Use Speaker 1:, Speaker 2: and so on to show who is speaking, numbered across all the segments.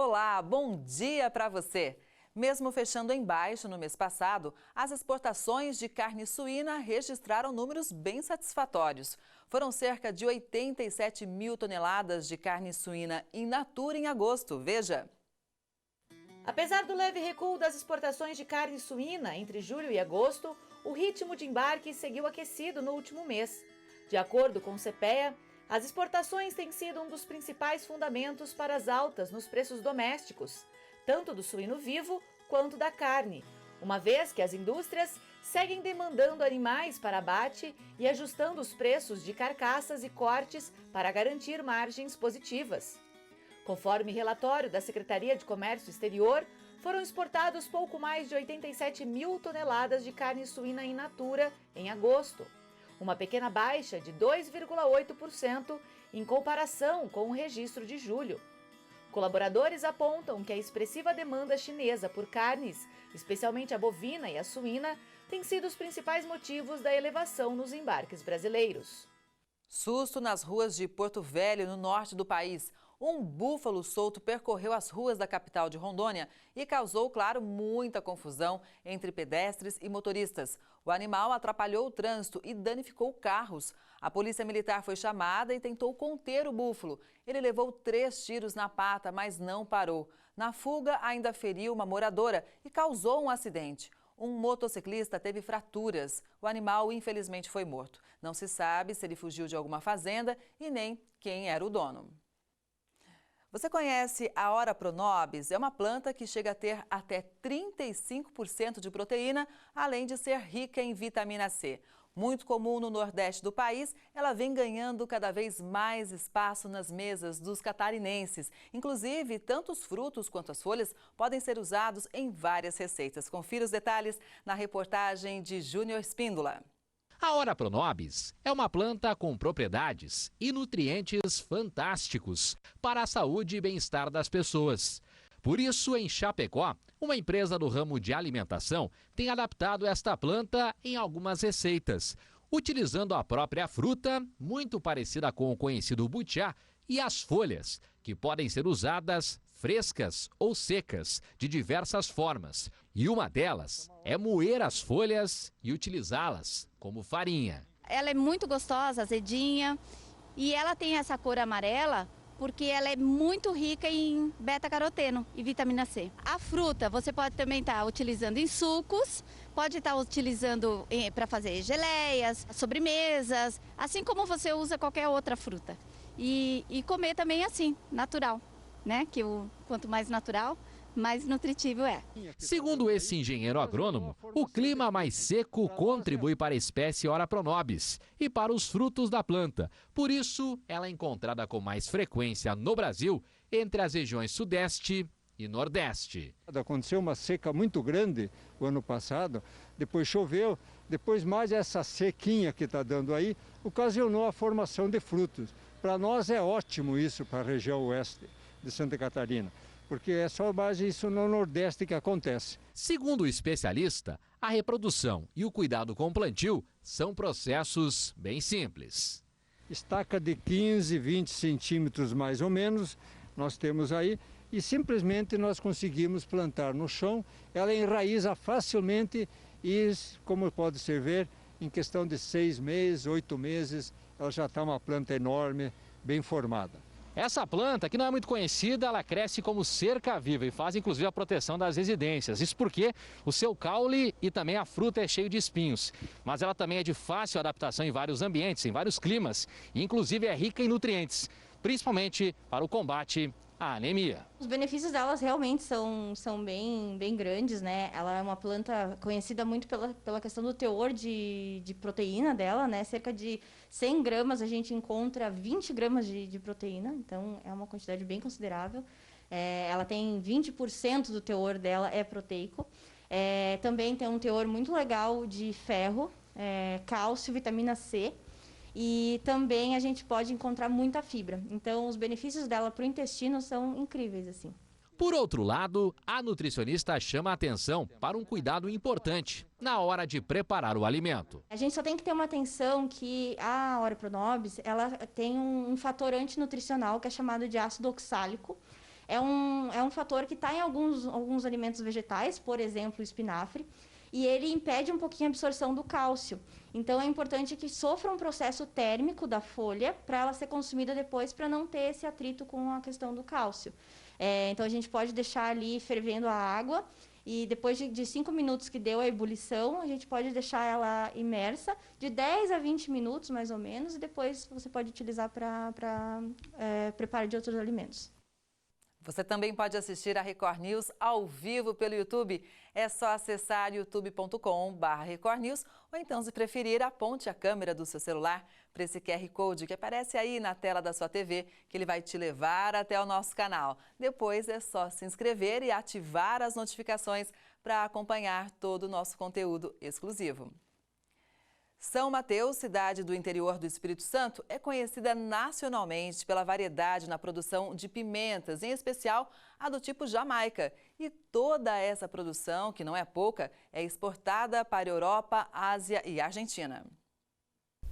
Speaker 1: Olá, bom dia para você! Mesmo fechando em baixo no mês passado, as exportações de carne suína registraram números bem satisfatórios. Foram cerca de 87 mil toneladas de carne suína in natura em agosto. Veja!
Speaker 2: Apesar do leve recuo das exportações de carne suína entre julho e agosto, o ritmo de embarque seguiu aquecido no último mês. De acordo com o CPEA, as exportações têm sido um dos principais fundamentos para as altas nos preços domésticos, tanto do suíno vivo quanto da carne, uma vez que as indústrias seguem demandando animais para abate e ajustando os preços de carcaças e cortes para garantir margens positivas. Conforme relatório da Secretaria de Comércio Exterior, foram exportados pouco mais de 87 mil toneladas de carne suína in natura em agosto, uma pequena baixa de 2,8% em comparação com o registro de julho. Colaboradores apontam que a expressiva demanda chinesa por carnes, especialmente a bovina e a suína, tem sido os principais motivos da elevação nos embarques brasileiros.
Speaker 1: Susto nas ruas de Porto Velho, no norte do país. Um búfalo solto percorreu as ruas da capital de Rondônia e causou, claro, muita confusão entre pedestres e motoristas. O animal atrapalhou o trânsito e danificou carros. A polícia militar foi chamada e tentou conter o búfalo. Ele levou 3 tiros na pata, mas não parou. Na fuga, ainda feriu uma moradora e causou um acidente. Um motociclista teve fraturas. O animal, infelizmente, foi morto. Não se sabe se ele fugiu de alguma fazenda e nem quem era o dono. Você conhece a Ora Pronobis? É uma planta que chega a ter até 35% de proteína, além de ser rica em vitamina C. Muito comum no Nordeste do país, ela vem ganhando cada vez mais espaço nas mesas dos catarinenses. Inclusive, tanto os frutos quanto as folhas podem ser usados em várias receitas. Confira os detalhes na reportagem de Júnior Espíndola.
Speaker 3: A Ora Pronobis é uma planta com propriedades e nutrientes fantásticos para a saúde e bem-estar das pessoas. Por isso, em Chapecó, uma empresa do ramo de alimentação tem adaptado esta planta em algumas receitas, utilizando a própria fruta, muito parecida com o conhecido butiá, e as folhas, que podem ser usadas frescas ou secas, de diversas formas. E uma delas é moer as folhas e utilizá-las como farinha.
Speaker 4: Ela é muito gostosa, azedinha, e ela tem essa cor amarela porque ela é muito rica em beta-caroteno e vitamina C. A fruta você pode também estar utilizando em sucos, pode estar utilizando para fazer geleias, sobremesas, assim como você usa qualquer outra fruta. E comer também assim, natural, né? Que quanto mais natural, mais nutritivo é.
Speaker 3: Segundo esse engenheiro agrônomo, o clima mais seco contribui para a espécie Ora Pronobis e para os frutos da planta. Por isso, ela é encontrada com mais frequência no Brasil entre as regiões Sudeste e Nordeste.
Speaker 5: Aconteceu uma seca muito grande o ano passado, depois choveu, depois mais essa sequinha que está dando aí, ocasionou a formação de frutos. Para nós é ótimo isso para a região oeste de Santa Catarina, porque é só mais isso no Nordeste que acontece.
Speaker 3: Segundo o especialista, a reprodução e o cuidado com o plantio são processos bem simples.
Speaker 5: Estaca de 15, 20 centímetros mais ou menos, nós temos aí, e simplesmente nós conseguimos plantar no chão, ela enraiza facilmente e, como pode ser ver, em questão de 6 meses, 8 meses, ela já está uma planta enorme, bem formada.
Speaker 3: Essa planta, que não é muito conhecida, ela cresce como cerca viva e faz inclusive a proteção das residências. Isso porque o seu caule e também a fruta é cheio de espinhos. Mas ela também é de fácil adaptação em vários ambientes, em vários climas. E inclusive é rica em nutrientes, principalmente para o combate à anemia.
Speaker 6: Os benefícios delas realmente são bem grandes, né? Ela é uma planta conhecida muito pela questão do teor de proteína dela, né? Cerca de 100 gramas a gente encontra 20 gramas de proteína, então é uma quantidade bem considerável. Ela tem 20% do teor dela é proteico. Também tem um teor muito legal de ferro, cálcio, vitamina C. E também a gente pode encontrar muita fibra. Então, os benefícios dela para o intestino são incríveis, assim.
Speaker 3: Por outro lado, a nutricionista chama a atenção para um cuidado importante na hora de preparar o alimento.
Speaker 6: A gente só tem que ter uma atenção que a Ora Pronobis, ela tem um fator antinutricional que é chamado de ácido oxálico. é um fator que está em alguns alimentos vegetais, por exemplo, o espinafre, e ele impede um pouquinho a absorção do cálcio. Então, é importante que sofra um processo térmico da folha para ela ser consumida depois, para não ter esse atrito com a questão do cálcio. Então, a gente pode deixar ali fervendo a água e depois de 5 minutos que deu a ebulição, a gente pode deixar ela imersa de 10 a 20 minutos, mais ou menos, e depois você pode utilizar para preparo de outros alimentos.
Speaker 1: Você também pode assistir a Record News ao vivo pelo YouTube. É só acessar youtube.com/Record News ou então, se preferir, aponte a câmera do seu celular para esse QR Code que aparece aí na tela da sua TV, que ele vai te levar até o nosso canal. Depois é só se inscrever e ativar as notificações para acompanhar todo o nosso conteúdo exclusivo. São Mateus, cidade do interior do Espírito Santo, é conhecida nacionalmente pela variedade na produção de pimentas, em especial a do tipo Jamaica. E toda essa produção, que não é pouca, é exportada para a Europa, Ásia e Argentina.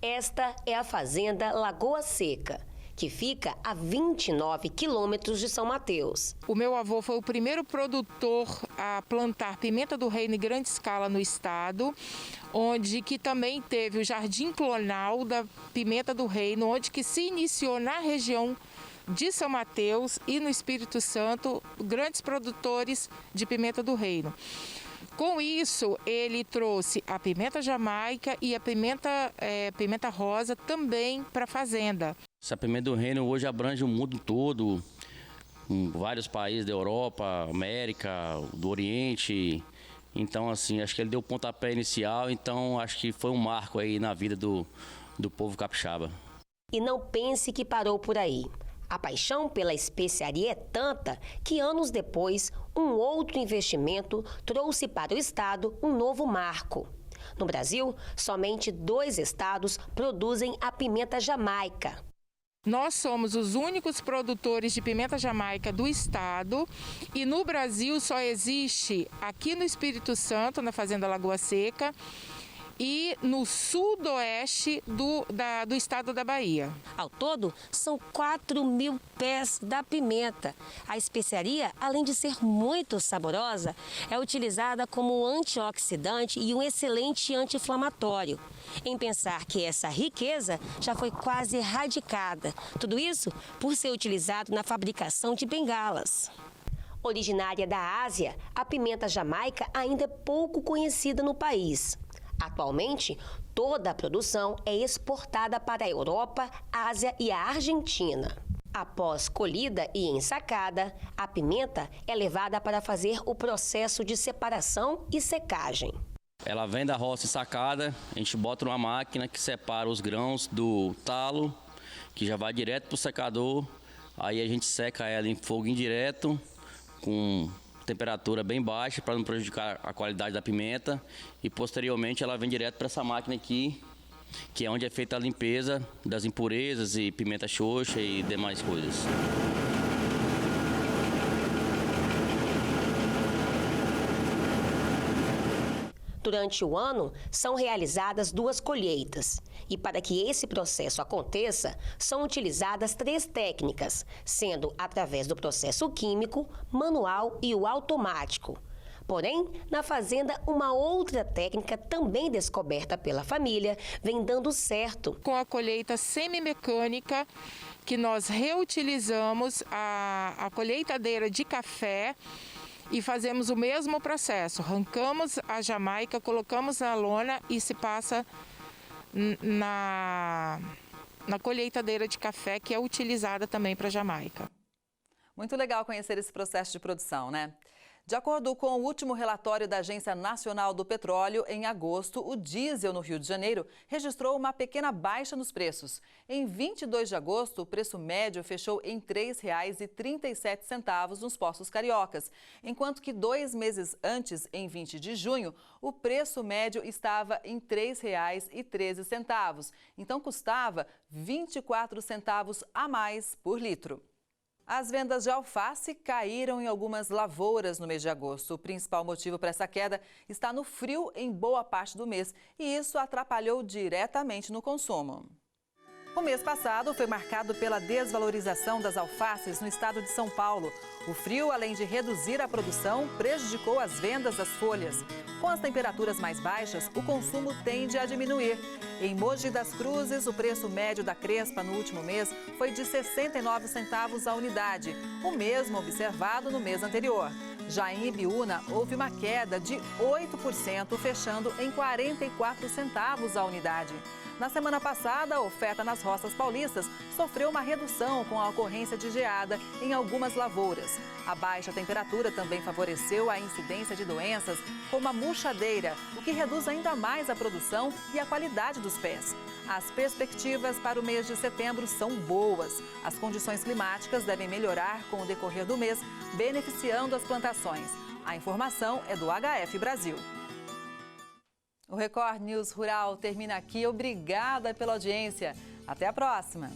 Speaker 7: Esta é a fazenda Lagoa Seca, que fica a 29 quilômetros de São Mateus.
Speaker 8: O meu avô foi o primeiro produtor a plantar pimenta do reino em grande escala no estado, onde que também teve o jardim clonal da pimenta do reino, onde que se iniciou na região de São Mateus e no Espírito Santo, grandes produtores de pimenta do reino. Com isso, ele trouxe a pimenta jamaica e a pimenta rosa também para a fazenda.
Speaker 9: Essa pimenta do reino hoje abrange o mundo todo, em vários países da Europa, América, do Oriente. Então, assim, acho que ele deu o pontapé inicial, então acho que foi um marco aí na vida do povo capixaba.
Speaker 7: E não pense que parou por aí. A paixão pela especiaria é tanta que anos depois, um outro investimento trouxe para o estado um novo marco. No Brasil, somente 2 estados produzem a pimenta jamaica.
Speaker 8: Nós somos os únicos produtores de pimenta jamaica do estado e no Brasil só existe aqui no Espírito Santo, na fazenda Lagoa Seca, e no sudoeste do estado da Bahia.
Speaker 7: Ao todo, são 4.000 pés da pimenta. A especiaria, além de ser muito saborosa, é utilizada como antioxidante e um excelente anti-inflamatório. Em pensar que essa riqueza já foi quase erradicada. Tudo isso por ser utilizado na fabricação de bengalas. Originária da Ásia, a pimenta jamaica ainda é pouco conhecida no país. Atualmente, toda a produção é exportada para a Europa, Ásia e a Argentina. Após colhida e ensacada, a pimenta é levada para fazer o processo de separação e secagem.
Speaker 9: Ela vem da roça ensacada, a gente bota numa máquina que separa os grãos do talo, que já vai direto para o secador. Aí a gente seca ela em fogo indireto, com temperatura bem baixa para não prejudicar a qualidade da pimenta, e posteriormente ela vem direto para essa máquina aqui, que é onde é feita a limpeza das impurezas e pimenta xoxa e demais coisas.
Speaker 7: Durante o ano, são realizadas 2 colheitas. E para que esse processo aconteça, são utilizadas 3 técnicas, sendo através do processo químico, manual e o automático. Porém, na fazenda, uma outra técnica também descoberta pela família vem dando certo.
Speaker 8: Com a colheita semimecânica, que nós reutilizamos a colheitadeira de café, e fazemos o mesmo processo. Arrancamos a jamaica, colocamos na lona e se passa na colheitadeira de café, que é utilizada também para jamaica.
Speaker 1: Muito legal conhecer esse processo de produção, né? De acordo com o último relatório da Agência Nacional do Petróleo, em agosto, o diesel no Rio de Janeiro registrou uma pequena baixa nos preços. Em 22 de agosto, o preço médio fechou em R$ 3,37 nos postos cariocas, enquanto que 2 meses antes, em 20 de junho, o preço médio estava em R$ 3,13, então custava 24 centavos a mais por litro. As vendas de alface caíram em algumas lavouras no mês de agosto. O principal motivo para essa queda está no frio em boa parte do mês, e isso atrapalhou diretamente no consumo. O mês passado foi marcado pela desvalorização das alfaces no estado de São Paulo. O frio, além de reduzir a produção, prejudicou as vendas das folhas. Com as temperaturas mais baixas, o consumo tende a diminuir. Em Mogi das Cruzes, o preço médio da crespa no último mês foi de 69 centavos a unidade, o mesmo observado no mês anterior. Já em Ibiúna, houve uma queda de 8%, fechando em 44 centavos a unidade. Na semana passada, a oferta nas roças paulistas sofreu uma redução com a ocorrência de geada em algumas lavouras. A baixa temperatura também favoreceu a incidência de doenças como a murchadeira, o que reduz ainda mais a produção e a qualidade dos pés. As perspectivas para o mês de setembro são boas. As condições climáticas devem melhorar com o decorrer do mês, beneficiando as plantações. A informação é do HF Brasil. O Record News Rural termina aqui. Obrigada pela audiência. Até a próxima.